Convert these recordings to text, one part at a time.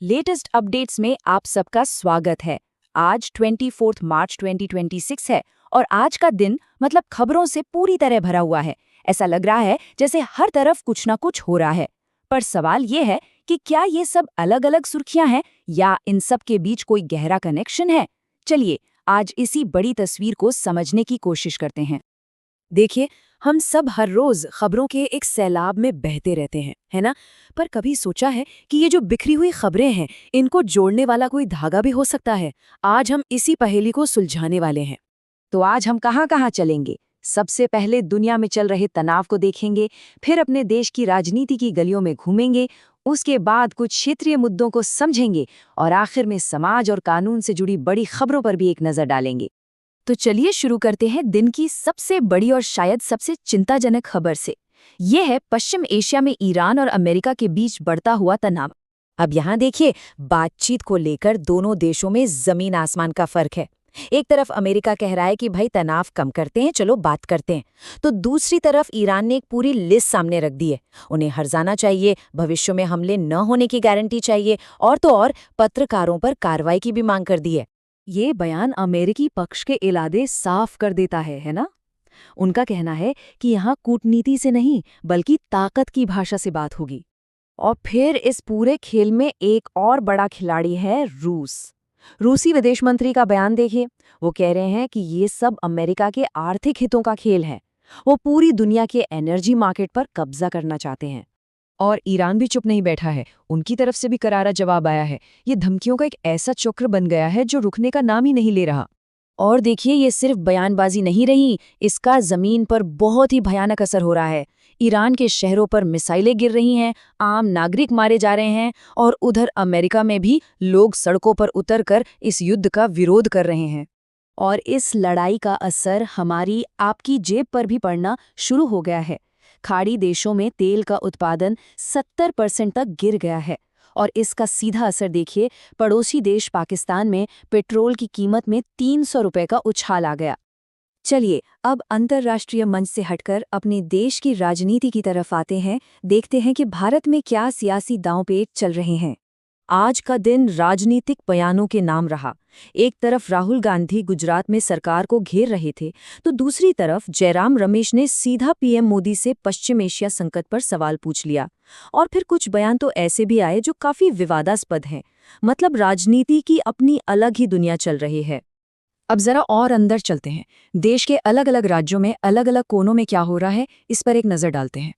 Latest updates में आप सबका स्वागत है। आज 24 मार्च 2026 है और आज का दिन मतलब खबरों से पूरी तरह भरा हुआ है। ऐसा लग रहा है जैसे हर तरफ कुछ ना कुछ हो रहा है। पर सवाल ये है कि क्या ये सब अलग-अलग सुर्खियां हैं या इन सब के बीच कोई गहरा कनेक्शन है? चलिए आज इसी बड़ी तस्वीर को समझने की कोशिश करते हैं। देखिए, हम सब हर रोज खबरों के एक सैलाब में बहते रहते हैं, है ना? पर कभी सोचा है कि ये जो बिखरी हुई खबरें हैं, इनको जोड़ने वाला कोई धागा भी हो सकता है? आज हम इसी पहेली को सुलझाने वाले हैं। तो आज हम कहाँ कहाँ चलेंगे? सबसे पहले दुनिया में चल रहे तनाव को देखेंगे, फिर अपने देश की राजनीति की गलियों में घूमेंगे, उसके बाद कुछ क्षेत्रीय मुद्दों को समझेंगे और आखिर में समाज और कानून से जुड़ी बड़ी खबरों पर भी एक नजर डालेंगे। तो चलिए शुरू करते हैं दिन की सबसे बड़ी और शायद सबसे चिंताजनक खबर से। ये है पश्चिम एशिया में ईरान और अमेरिका के बीच बढ़ता हुआ तनाव। अब यहाँ देखिए, बातचीत को लेकर दोनों देशों में जमीन आसमान का फर्क है। एक तरफ अमेरिका कह रहा है कि भाई तनाव कम करते हैं, चलो बात करते हैं, तो दूसरी तरफ ईरान ने एक पूरी लिस्ट सामने रख दी है। उन्हें हर्जाना चाहिए, भविष्य में हमले न होने की गारंटी चाहिए और तो और पत्रकारों पर कार्रवाई की भी मांग कर दी है। ये बयान अमेरिकी पक्ष के इरादे साफ कर देता है ना? उनका कहना है कि यहाँ कूटनीति से नहीं बल्कि ताकत की भाषा से बात होगी। और फिर इस पूरे खेल में एक और बड़ा खिलाड़ी है रूस। रूसी विदेश मंत्री का बयान देखिए, वो कह रहे हैं कि ये सब अमेरिका के आर्थिक हितों का खेल है। वो पूरी दुनिया के एनर्जी मार्केट पर कब्जा करना चाहते हैं। और ईरान भी चुप नहीं बैठा है, उनकी तरफ से भी करारा जवाब आया है। ये धमकियों का एक ऐसा चक्र बन गया है जो रुकने का नाम ही नहीं ले रहा। और देखिए, ये सिर्फ बयानबाजी नहीं रही, इसका जमीन पर बहुत ही भयानक असर हो रहा है। ईरान के शहरों पर मिसाइलें गिर रही हैं, आम नागरिक मारे जा रहे हैं और उधर अमेरिका में भी लोग सड़कों पर उतरकर इस युद्ध का विरोध कर रहे हैं। और इस लड़ाई का असर हमारी आपकी जेब पर भी पड़ना शुरू हो गया है। खाड़ी देशों में तेल का उत्पादन 70% तक गिर गया है और इसका सीधा असर देखिए, पड़ोसी देश पाकिस्तान में पेट्रोल की कीमत में 300 रुपए का उछाल आ गया। चलिए अब अंतर्राष्ट्रीय मंच से हटकर अपने देश की राजनीति की तरफ आते हैं, देखते हैं कि भारत में क्या सियासी दांव-पेच चल रहे हैं। आज का दिन राजनीतिक बयानों के नाम रहा। एक तरफ राहुल गांधी गुजरात में सरकार को घेर रहे थे, तो दूसरी तरफ जयराम रमेश ने सीधा पीएम मोदी से पश्चिम एशिया संकट पर सवाल पूछ लिया। और फिर कुछ बयान तो ऐसे भी आए जो काफी विवादास्पद हैं। मतलब राजनीति की अपनी अलग ही दुनिया चल रही है। अब जरा और अंदर चलते हैं। देश के अलग अलग राज्यों में अलग अलग कोनों में क्या हो रहा है, इस पर एक नजर डालते हैं।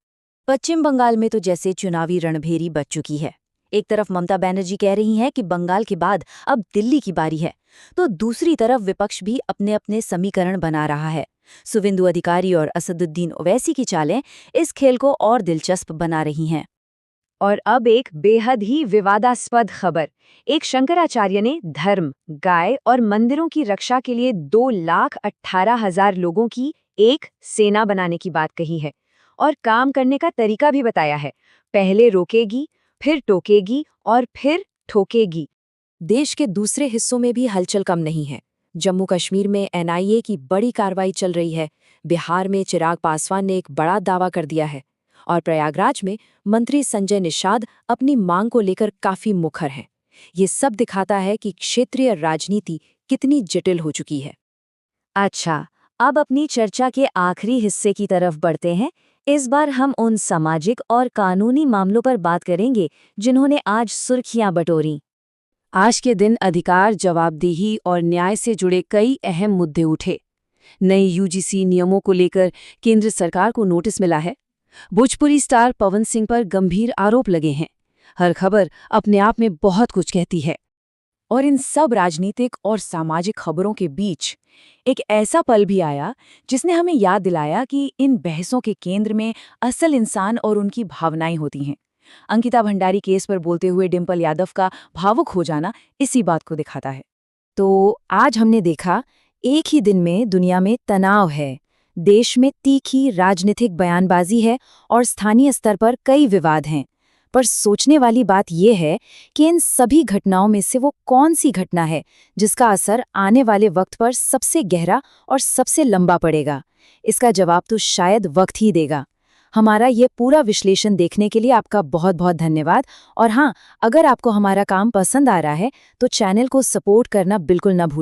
पश्चिम बंगाल में तो जैसे चुनावी रणभेरी बच चुकी है। एक तरफ ममता बनर्जी कह रही हैं कि बंगाल के बाद अब दिल्ली की बारी है, तो दूसरी तरफ विपक्ष भी अपने अपने समीकरण बना रहा है। शुवेंदु अधिकारी और असदुद्दीन ओवैसी की चालें इस खेल को और दिलचस्प बना रही हैं। और अब एक बेहद ही विवादास्पद खबर। एक शंकराचार्य ने धर्म, गाय और मंदिरों की रक्षा के लिए 2,18,000 लोगों की एक सेना बनाने की बात कही है और काम करने का तरीका भी बताया है। पहले रोकेगी, फिर टोकेगी और फिर ठोकेगी। देश के दूसरे हिस्सों में भी हलचल कम नहीं है। जम्मू कश्मीर में एनआईए की बड़ी कार्रवाई चल रही है। बिहार में चिराग पासवान ने एक बड़ा दावा कर दिया है और प्रयागराज में मंत्री संजय निषाद अपनी मांग को लेकर काफी मुखर हैं। ये सब दिखाता है कि क्षेत्रीय राजनीति कितनी जटिल हो चुकी है। अच्छा, अब अपनी चर्चा के आखिरी हिस्से की तरफ बढ़ते हैं। इस बार हम उन सामाजिक और कानूनी मामलों पर बात करेंगे जिन्होंने आज सुर्खियां बटोरी। आज के दिन अधिकार, जवाबदेही और न्याय से जुड़े कई अहम मुद्दे उठे। नए यूजीसी नियमों को लेकर केंद्र सरकार को नोटिस मिला है। भोजपुरी स्टार पवन सिंह पर गंभीर आरोप लगे हैं। हर खबर अपने आप में बहुत कुछ कहती है। और इन सब राजनीतिक और सामाजिक खबरों के बीच एक ऐसा पल भी आया जिसने हमें याद दिलाया कि इन बहसों के केंद्र में असल इंसान और उनकी भावनाएं होती हैं। अंकिता भंडारी केस पर बोलते हुए डिंपल यादव का भावुक हो जाना इसी बात को दिखाता है। तो आज हमने देखा, एक ही दिन में दुनिया में तनाव है, देश में तीखी राजनीतिक बयानबाजी है और स्थानीय स्तर पर कई विवाद हैं। पर सोचने वाली बात यह है कि इन सभी घटनाओं में से वो कौन सी घटना है जिसका असर आने वाले वक्त पर सबसे गहरा और सबसे लंबा पड़ेगा। इसका जवाब तो शायद वक्त ही देगा। हमारा ये पूरा विश्लेषण देखने के लिए आपका बहुत बहुत धन्यवाद। और हाँ, अगर आपको हमारा काम पसंद आ रहा है तो चैनल को सपोर्ट करना बिल्कुल ना भूलें।